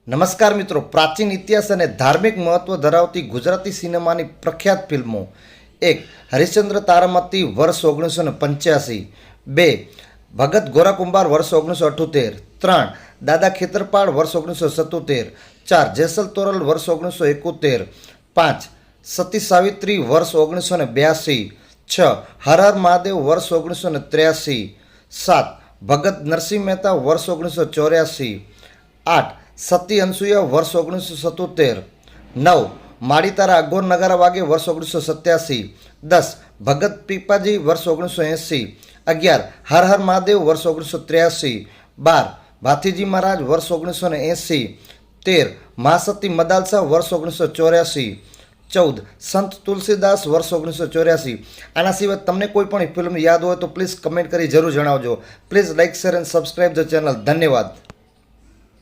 નમસ્કાર મિત્રો, પ્રાચીન ઇતિહાસ અને ધાર્મિક મહત્વ ધરાવતી ગુજરાતી સિનેમાની પ્રખ્યાત ફિલ્મો. 1. હરિશ્ચંદ્ર તારામતી વર્ષ 1985. 2. ભગત ગોરાકુંભાર વર્ષ 1978. 3. દાદા ખેતરપાળ વર્ષ 1977. 4. જેસલ તોરલ વર્ષ 1971. 5. સતી સાવિત્રી વર્ષ 1982. 6. હર હર મહાદેવ વર્ષ 1983. 7. ભગત નરસિંહ મહેતા વર્ષ 1984. 8. સતી અનસુયા વર્ષ 1977. 9. માડી તારા અઘોર નગારા વાગે વર્ષ 1987. 10. ભગત પીપાજી વર્ષ 1980. 11. હર હર મહાદેવ વર્ષ 1983. 12. ભાથીજી મહારાજ વર્ષ 1980. 13. મહાસતી મદાલસા વર્ષ 1984. 14. સંત તુલસીદાસ વર્ષ 1984. આના સિવાય તમને કોઈ પણ ફિલ્મ યાદ હોય તો પ્લીઝ કમેન્ટ કરી જરૂર જણાવજો. Please like, share and subscribe the channel. ધન્યવાદ.